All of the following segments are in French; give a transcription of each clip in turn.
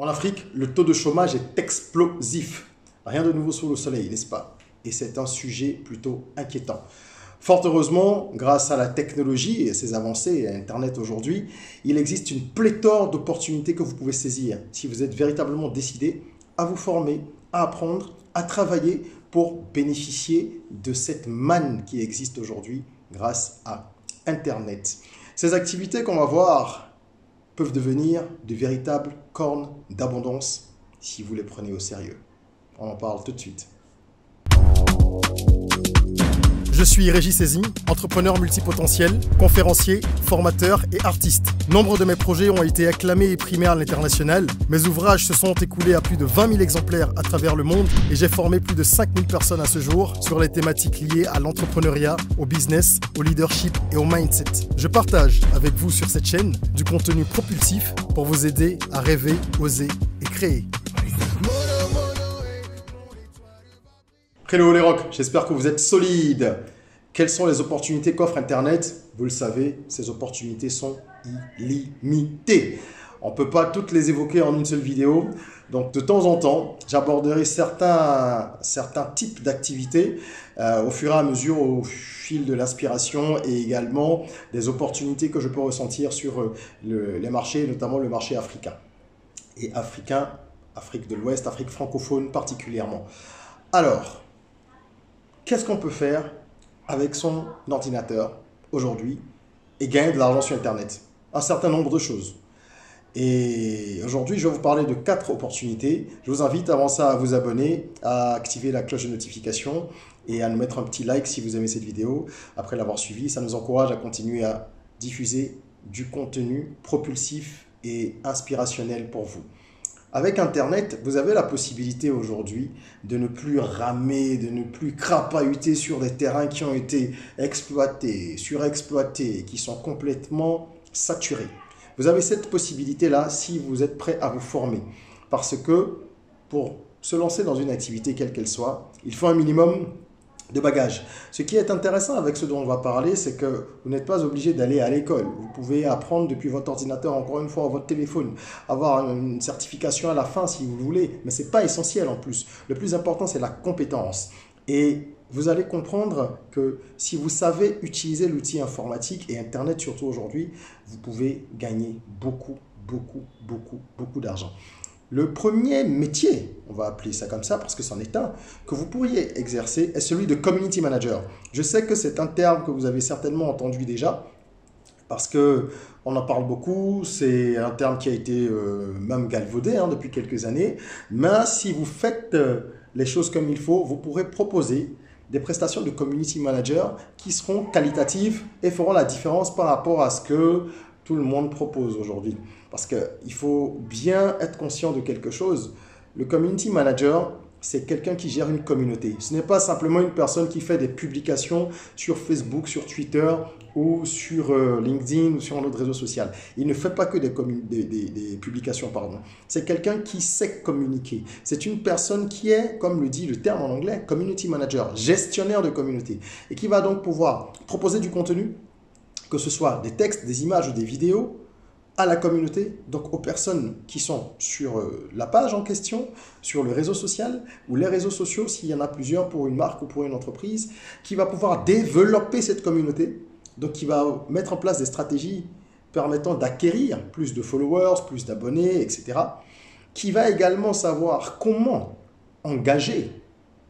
En Afrique, le taux de chômage est explosif. Rien de nouveau sous le soleil, n'est-ce pas? Et c'est un sujet plutôt inquiétant. Fort heureusement, grâce à la technologie et ses avancées et à Internet aujourd'hui, il existe une pléthore d'opportunités que vous pouvez saisir si vous êtes véritablement décidé à vous former, à apprendre, à travailler pour bénéficier de cette manne qui existe aujourd'hui grâce à Internet. Ces activités qu'on va voir peuvent devenir de véritables cornes d'abondance si vous les prenez au sérieux. On en parle tout de suite. Je suis Régis Saizy, entrepreneur multipotentiel, conférencier, formateur et artiste. Nombre de mes projets ont été acclamés et primés à l'international. Mes ouvrages se sont écoulés à plus de 20 000 exemplaires à travers le monde et j'ai formé plus de 5 000 personnes à ce jour sur les thématiques liées à l'entrepreneuriat, au business, au leadership et au mindset. Je partage avec vous sur cette chaîne du contenu propulsif pour vous aider à rêver, oser et créer. Hello les rocks, j'espère que vous êtes solides. Quelles sont les opportunités qu'offre Internet? Vous le savez, ces opportunités sont illimitées. On ne peut pas toutes les évoquer en une seule vidéo. Donc de temps en temps, j'aborderai certains types d'activités au fur et à mesure, au fil de l'inspiration et également des opportunités que je peux ressentir sur les marchés, notamment le marché africain. Et africain, Afrique de l'Ouest, Afrique francophone particulièrement. Alors, qu'est-ce qu'on peut faire avec son ordinateur aujourd'hui et gagner de l'argent sur Internet? Un certain nombre de choses. Et aujourd'hui, je vais vous parler de 4 opportunités. Je vous invite avant ça à vous abonner, à activer la cloche de notification et à nous mettre un petit like si vous aimez cette vidéo. Après l'avoir suivi, ça nous encourage à continuer à diffuser du contenu propulsif et inspirationnel pour vous. Avec Internet, vous avez la possibilité aujourd'hui de ne plus ramer, de ne plus crapahuter sur des terrains qui ont été exploités, surexploités, qui sont complètement saturés. Vous avez cette possibilité-là si vous êtes prêt à vous former. Parce que pour se lancer dans une activité quelle qu'elle soit, il faut un minimum de bagages. Ce qui est intéressant avec ce dont on va parler, c'est que vous n'êtes pas obligé d'aller à l'école. Vous pouvez apprendre depuis votre ordinateur, encore une fois, votre téléphone, avoir une certification à la fin si vous voulez, mais ce n'est pas essentiel en plus. Le plus important, c'est la compétence. Et vous allez comprendre que si vous savez utiliser l'outil informatique et Internet surtout aujourd'hui, vous pouvez gagner beaucoup d'argent. Le premier métier, on va appeler ça comme ça parce que c'en est un, que vous pourriez exercer est celui de community manager. Je sais que c'est un terme que vous avez certainement entendu déjà parce qu'on en parle beaucoup, c'est un terme qui a été même galvaudé depuis quelques années. Mais si vous faites les choses comme il faut, vous pourrez proposer des prestations de community manager qui seront qualitatives et feront la différence par rapport à ce que tout le monde propose aujourd'hui. Parce qu'il faut bien être conscient de quelque chose. Le community manager, c'est quelqu'un qui gère une communauté. Ce n'est pas simplement une personne qui fait des publications sur Facebook, sur Twitter ou sur LinkedIn ou sur un autre réseau social. Il ne fait pas que des publications, pardon. C'est quelqu'un qui sait communiquer. C'est une personne qui est, comme le dit le terme en anglais, community manager, gestionnaire de communauté. Et qui va donc pouvoir proposer du contenu, que ce soit des textes, des images ou des vidéos, à la communauté, donc aux personnes qui sont sur la page en question, sur le réseau social ou les réseaux sociaux, s'il y en a plusieurs pour une marque ou pour une entreprise, qui va pouvoir développer cette communauté, donc qui va mettre en place des stratégies permettant d'acquérir plus de followers, plus d'abonnés, etc., qui va également savoir comment engager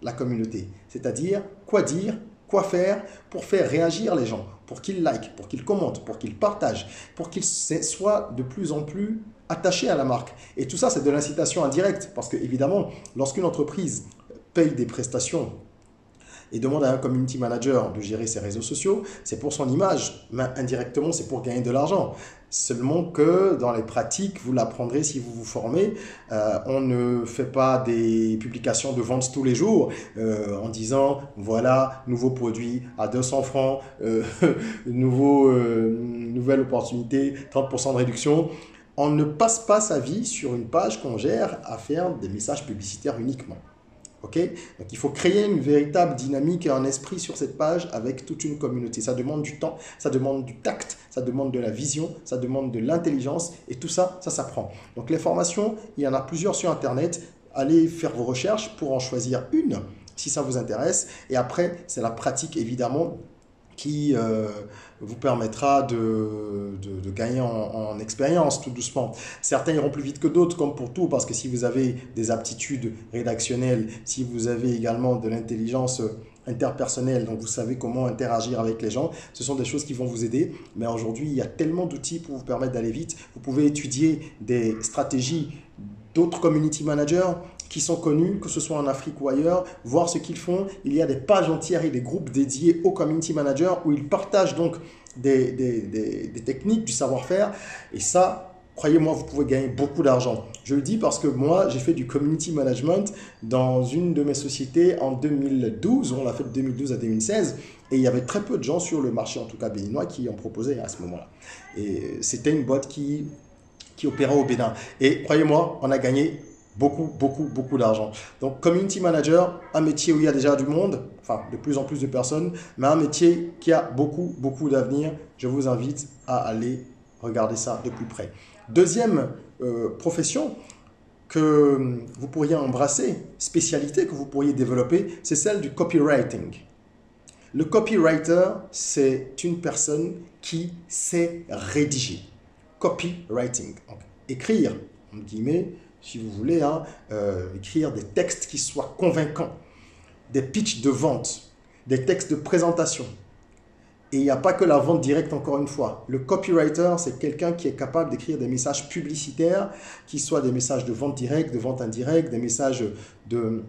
la communauté, c'est-à-dire quoi dire, quoi faire pour faire réagir les gens, pour qu'ils likent, pour qu'ils commentent, pour qu'ils partagent, pour qu'ils soient de plus en plus attachés à la marque. Et tout ça, c'est de l'incitation indirecte parce que, évidemment, lorsqu'une entreprise paye des prestations et demande à un community manager de gérer ses réseaux sociaux, c'est pour son image, mais indirectement, c'est pour gagner de l'argent. Seulement que dans les pratiques, vous l'apprendrez si vous vous formez, on ne fait pas des publications de vente tous les jours en disant voilà, nouveau produit à 200 francs, nouvelle opportunité, 30% de réduction. On ne passe pas sa vie sur une page qu'on gère à faire des messages publicitaires uniquement. Ok? Donc, il faut créer une véritable dynamique et un esprit sur cette page avec toute une communauté. Ça demande du temps, ça demande du tact, ça demande de la vision, ça demande de l'intelligence et tout ça, ça s'apprend. Donc, les formations, il y en a plusieurs sur Internet. Allez faire vos recherches pour en choisir une si ça vous intéresse. Et après, c'est la pratique évidemment qui vous permettra de gagner en expérience tout doucement. Certains iront plus vite que d'autres, comme pour tout, parce que si vous avez des aptitudes rédactionnelles, si vous avez également de l'intelligence interpersonnelle, donc vous savez comment interagir avec les gens, ce sont des choses qui vont vous aider. Mais aujourd'hui, il y a tellement d'outils pour vous permettre d'aller vite. Vous pouvez étudier des stratégies d'autres community managers qui sont connus, que ce soit en Afrique ou ailleurs, voir ce qu'ils font. Il y a des pages entières et des groupes dédiés aux community managers où ils partagent donc des techniques, du savoir-faire. Et ça, croyez-moi, vous pouvez gagner beaucoup d'argent. Je le dis parce que moi, j'ai fait du community management dans une de mes sociétés en 2012. On l'a fait de 2012 à 2016. Et il y avait très peu de gens sur le marché, en tout cas béninois, qui en proposaient à ce moment-là. Et c'était une boîte qui opérait au Bénin. Et croyez-moi, on a gagné beaucoup d'argent. Donc, community manager, un métier où il y a déjà du monde, enfin, de plus en plus de personnes, mais un métier qui a beaucoup d'avenir. Je vous invite à aller regarder ça de plus près. Deuxième profession que vous pourriez embrasser, spécialité que vous pourriez développer, c'est celle du copywriting. Le copywriter, c'est une personne qui sait rédiger. Copywriting, donc écrire, entre guillemets, si vous voulez, écrire des textes qui soient convaincants, des pitchs de vente, des textes de présentation. Et il n'y a pas que la vente directe, encore une fois. Le copywriter, c'est quelqu'un qui est capable d'écrire des messages publicitaires, qui soient des messages de vente directe, de vente indirecte, des messages de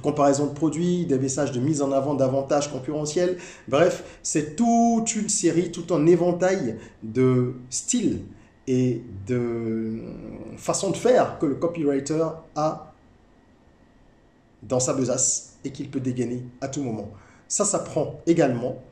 comparaison de produits, des messages de mise en avant d'avantages concurrentiels. Bref, c'est toute une série, tout un éventail de styles et de façon de faire que le copywriter a dans sa besace et qu'il peut dégainer à tout moment. Ça s'apprend également.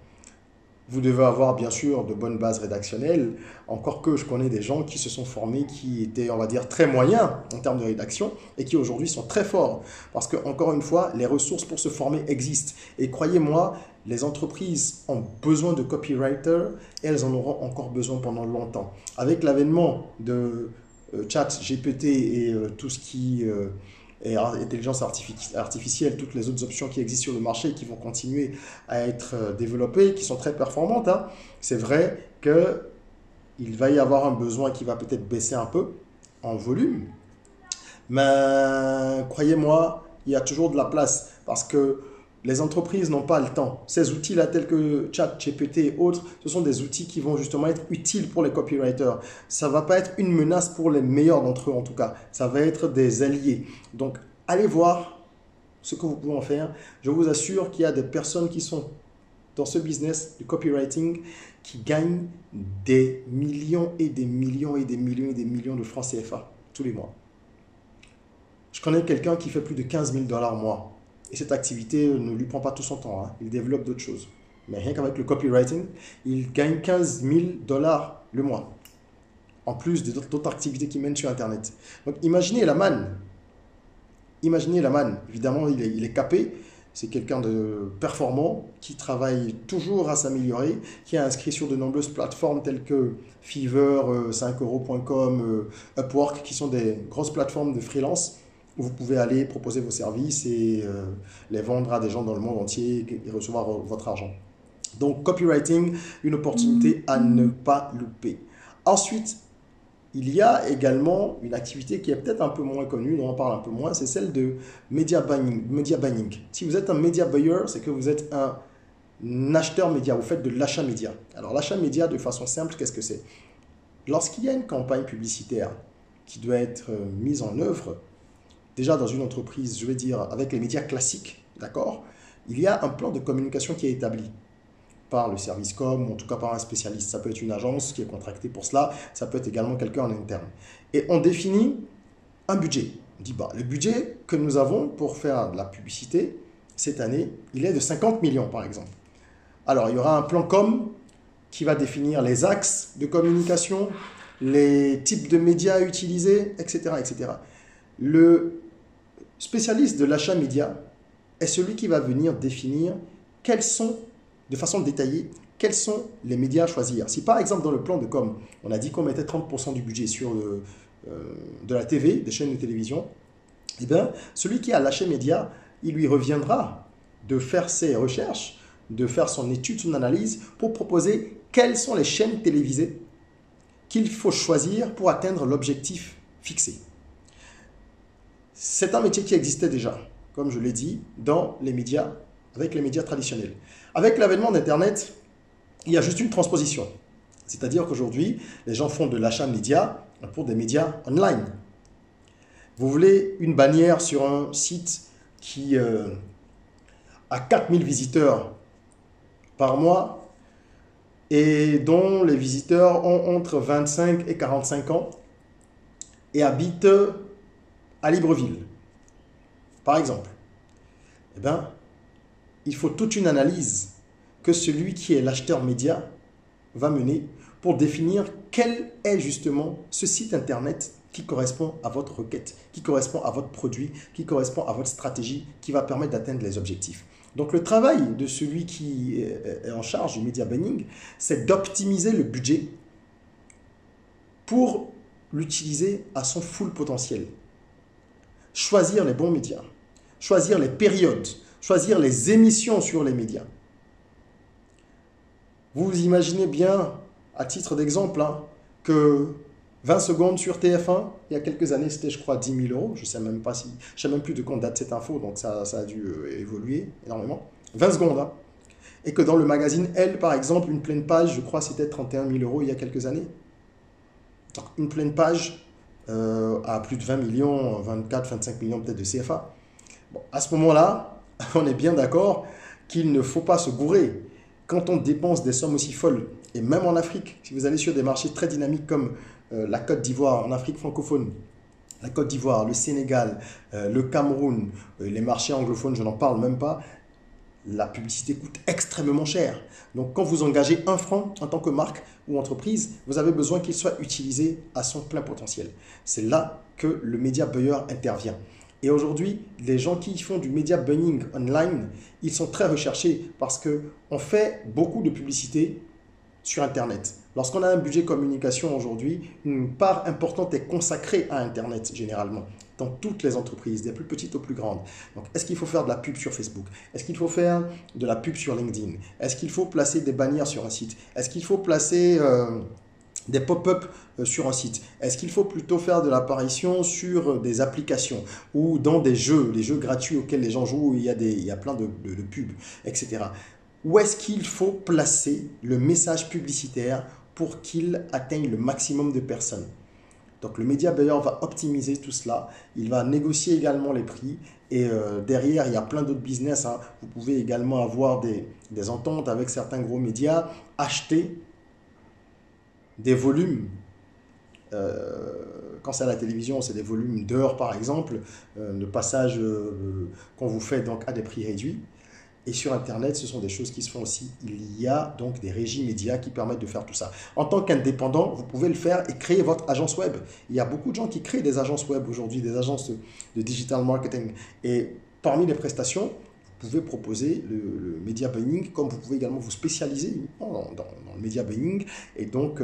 Vous devez avoir bien sûr de bonnes bases rédactionnelles, encore que je connais des gens qui se sont formés, qui étaient, on va dire, très moyens en termes de rédaction et qui aujourd'hui sont très forts. Parce que, encore une fois, les ressources pour se former existent. Et croyez-moi, les entreprises ont besoin de copywriters et elles en auront encore besoin pendant longtemps. Avec l'avènement de ChatGPT et tout ce qui et intelligence artificielle, toutes les autres options qui existent sur le marché et qui vont continuer à être développées, qui sont très performantes, c'est vrai qu'il va y avoir un besoin qui va peut-être baisser un peu en volume. Mais croyez-moi, il y a toujours de la place parce que les entreprises n'ont pas le temps. Ces outils-là, tels que ChatGPT et autres, ce sont des outils qui vont justement être utiles pour les copywriters. Ça ne va pas être une menace pour les meilleurs d'entre eux en tout cas. Ça va être des alliés. Donc, allez voir ce que vous pouvez en faire. Je vous assure qu'il y a des personnes qui sont dans ce business du copywriting qui gagnent des millions et des millions et des millions et des millions de francs CFA tous les mois. Je connais quelqu'un qui fait plus de 15 000 $ mois. Et cette activité ne lui prend pas tout son temps. Il développe d'autres choses. Mais rien qu'avec le copywriting, il gagne 15 000 $ le mois. En plus d'autres activités qu'il mène sur Internet. Donc imaginez la manne. Imaginez la manne. Évidemment, il est capé. C'est quelqu'un de performant qui travaille toujours à s'améliorer, qui est inscrit sur de nombreuses plateformes telles que Fiverr, 5euros.com, Upwork, qui sont des grosses plateformes de freelance. Vous pouvez aller proposer vos services et les vendre à des gens dans le monde entier et recevoir votre argent. Donc, copywriting, une opportunité à ne pas louper. Ensuite, il y a également une activité qui est peut-être un peu moins connue, dont on parle un peu moins, c'est celle de media buying. Si vous êtes un media buyer, c'est que vous êtes un acheteur média, vous faites de l'achat média. Alors, l'achat média, de façon simple, qu'est-ce que c'est? Lorsqu'il y a une campagne publicitaire qui doit être mise en œuvre, déjà dans une entreprise, je vais dire, avec les médias classiques, d'accord, il y a un plan de communication qui est établi par le service com, ou en tout cas par un spécialiste. Ça peut être une agence qui est contractée pour cela, ça peut être également quelqu'un en interne. Et on définit un budget. On dit, le budget que nous avons pour faire de la publicité cette année, il est de 50 millions par exemple. Alors, il y aura un plan com qui va définir les axes de communication, les types de médias utilisés, etc. etc. Le spécialiste de l'achat média est celui qui va venir définir quels sont, de façon détaillée, quels sont les médias à choisir. Si par exemple dans le plan de com, on a dit qu'on mettait 30% du budget sur de la TV, des chaînes de télévision, eh bien, celui qui a l'achat média, il lui reviendra de faire ses recherches, de faire son étude, son analyse, pour proposer quelles sont les chaînes télévisées qu'il faut choisir pour atteindre l'objectif fixé. C'est un métier qui existait déjà, comme je l'ai dit, dans les médias, avec les médias traditionnels. Avec l'avènement d'Internet, il y a juste une transposition. C'est-à-dire qu'aujourd'hui, les gens font de l'achat média pour des médias online. Vous voulez une bannière sur un site qui a 4000 visiteurs par mois et dont les visiteurs ont entre 25 et 45 ans et habitent à Libreville, par exemple. Eh bien, il faut toute une analyse que celui qui est l'acheteur média va mener pour définir quel est justement ce site internet qui correspond à votre requête, qui correspond à votre produit, qui correspond à votre stratégie, qui va permettre d'atteindre les objectifs. Donc le travail de celui qui est en charge du media buying, c'est d'optimiser le budget pour l'utiliser à son full potentiel. Choisir les bons médias, choisir les périodes, choisir les émissions sur les médias. Vous imaginez bien, à titre d'exemple, que 20 secondes sur TF1, il y a quelques années, c'était je crois 10 000 €. Je ne sais même plus de quand date cette info, donc ça a dû évoluer énormément. 20 secondes. Et que dans le magazine Elle, par exemple, une pleine page, je crois c'était 31 000 € il y a quelques années. Donc, une pleine page à plus de 20 millions, 24, 25 millions peut-être de CFA. Bon, à ce moment-là, on est bien d'accord qu'il ne faut pas se gourer. Quand on dépense des sommes aussi folles, et même en Afrique, si vous allez sur des marchés très dynamiques comme la Côte d'Ivoire, en Afrique francophone, la Côte d'Ivoire, le Sénégal, le Cameroun, les marchés anglophones, je n'en parle même pas, la publicité coûte extrêmement cher. Donc quand vous engagez 1 franc en tant que marque ou entreprise, vous avez besoin qu'il soit utilisé à son plein potentiel. C'est là que le media buyer intervient. Et aujourd'hui, les gens qui font du media buying online, ils sont très recherchés parce qu'on fait beaucoup de publicité sur Internet. Lorsqu'on a un budget communication aujourd'hui, une part importante est consacrée à Internet généralement, dans toutes les entreprises, des plus petites aux plus grandes. Donc, est-ce qu'il faut faire de la pub sur Facebook? Est-ce qu'il faut faire de la pub sur LinkedIn? Est-ce qu'il faut placer des bannières sur un site? Est-ce qu'il faut placer des pop-up sur un site? Est-ce qu'il faut plutôt faire de l'apparition sur des applications ou dans des jeux, les jeux gratuits auxquels les gens jouent où il y a plein de pubs, etc. Où est-ce qu'il faut placer le message publicitaire pour qu'il atteigne le maximum de personnes? Donc le media buyer va optimiser tout cela, il va négocier également les prix et derrière il y a plein d'autres business. Vous pouvez également avoir des ententes avec certains gros médias, acheter des volumes. Quand c'est à la télévision, c'est des volumes d'heures par exemple, de passage qu'on vous fait donc à des prix réduits. Et sur Internet, ce sont des choses qui se font aussi. Il y a donc des régies médias qui permettent de faire tout ça. En tant qu'indépendant, vous pouvez le faire et créer votre agence web. Il y a beaucoup de gens qui créent des agences web aujourd'hui, des agences de digital marketing. Et parmi les prestations, vous pouvez proposer le media buying, comme vous pouvez également vous spécialiser dans le media buying et donc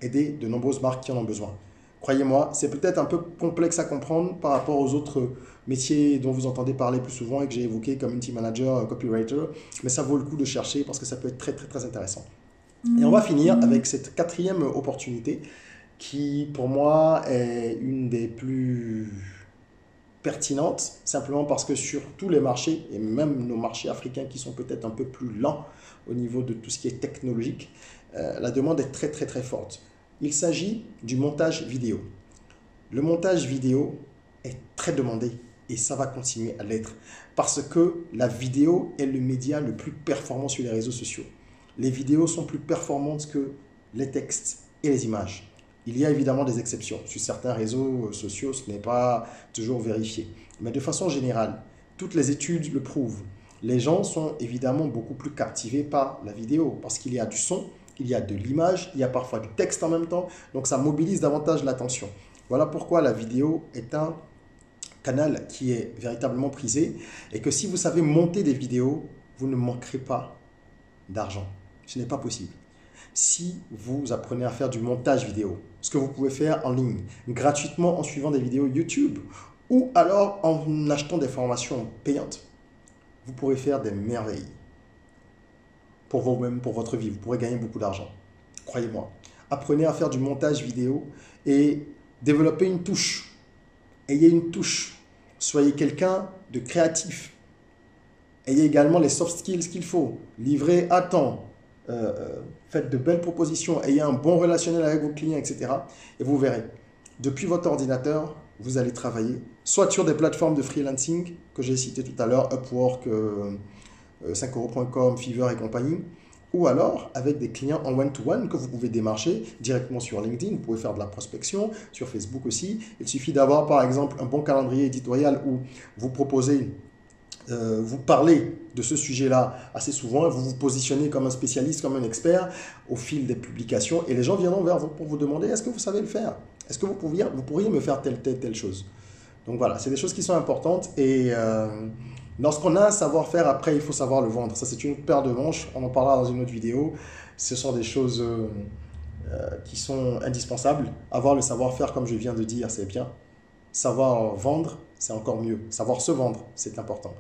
aider de nombreuses marques qui en ont besoin. Croyez-moi, c'est peut-être un peu complexe à comprendre par rapport aux autres métiers dont vous entendez parler plus souvent et que j'ai évoqué, community manager, copywriter, mais ça vaut le coup de chercher parce que ça peut être très, très, très intéressant. Et on va finir avec cette 4e opportunité qui, pour moi, est une des plus pertinentes, simplement parce que sur tous les marchés, et même nos marchés africains qui sont peut-être un peu plus lents au niveau de tout ce qui est technologique, la demande est très, très, très forte. Il s'agit du montage vidéo. Le montage vidéo est très demandé et ça va continuer à l'être parce que la vidéo est le média le plus performant sur les réseaux sociaux. Les vidéos sont plus performantes que les textes et les images. Il y a évidemment des exceptions. Sur certains réseaux sociaux, ce n'est pas toujours vérifié. Mais de façon générale, toutes les études le prouvent. Les gens sont évidemment beaucoup plus captivés par la vidéo parce qu'il y a du son, il y a de l'image, il y a parfois du texte en même temps, donc ça mobilise davantage l'attention. Voilà pourquoi la vidéo est un canal qui est véritablement prisé et que si vous savez monter des vidéos, vous ne manquerez pas d'argent. Ce n'est pas possible. Si vous apprenez à faire du montage vidéo, ce que vous pouvez faire en ligne, gratuitement en suivant des vidéos YouTube ou alors en achetant des formations payantes, vous pourrez faire des merveilles pour vous-même, pour votre vie. Vous pourrez gagner beaucoup d'argent. Croyez-moi. Apprenez à faire du montage vidéo et développez une touche. Ayez une touche. Soyez quelqu'un de créatif. Ayez également les soft skills qu'il faut. Livrez à temps. Faites de belles propositions. Ayez un bon relationnel avec vos clients, etc. Et vous verrez, depuis votre ordinateur, vous allez travailler soit sur des plateformes de freelancing que j'ai citées tout à l'heure, Upwork, 5euros.com, Fiverr et compagnie, ou alors avec des clients en one-to-one que vous pouvez démarcher directement sur LinkedIn. Vous pouvez faire de la prospection sur Facebook aussi. Il suffit d'avoir par exemple un bon calendrier éditorial où vous proposez, vous parlez de ce sujet-là assez souvent, vous vous positionnez comme un spécialiste, comme un expert au fil des publications et les gens viendront vers vous pour vous demander est-ce que vous savez le faire? Est-ce que vous pourriez me faire telle chose? Donc voilà, c'est des choses qui sont importantes et lorsqu'on a un savoir-faire, après il faut savoir le vendre. Ça c'est une paire de manches, on en parlera dans une autre vidéo. Ce sont des choses qui sont indispensables. Avoir le savoir-faire comme je viens de dire, c'est bien. Savoir vendre, c'est encore mieux. Savoir se vendre, c'est important.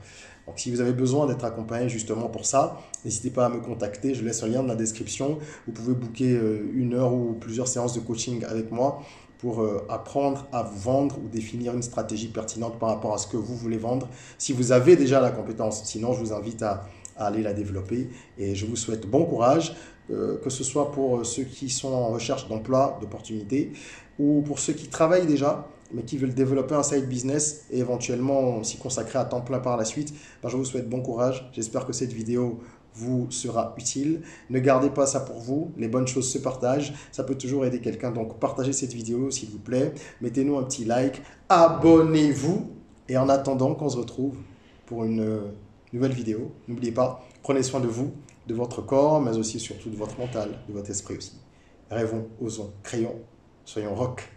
Donc si vous avez besoin d'être accompagné justement pour ça, n'hésitez pas à me contacter. Je laisse un lien dans la description. Vous pouvez booker 1 heure ou plusieurs séances de coaching avec moi pour apprendre à vous vendre ou définir une stratégie pertinente par rapport à ce que vous voulez vendre. Si vous avez déjà la compétence, sinon je vous invite à aller la développer et je vous souhaite bon courage, que ce soit pour ceux qui sont en recherche d'emploi, d'opportunités ou pour ceux qui travaillent déjà mais qui veulent développer un side business et éventuellement s'y consacrer à temps plein par la suite. Ben, je vous souhaite bon courage. J'espère que cette vidéo vous sera utile. Ne gardez pas ça pour vous. Les bonnes choses se partagent. Ça peut toujours aider quelqu'un. Donc, partagez cette vidéo, s'il vous plaît. Mettez-nous un petit like. Abonnez-vous. Et en attendant qu'on se retrouve pour une nouvelle vidéo, n'oubliez pas, prenez soin de vous, de votre corps, mais aussi surtout de votre mental, de votre esprit aussi. Rêvons, osons, créons, soyons rock.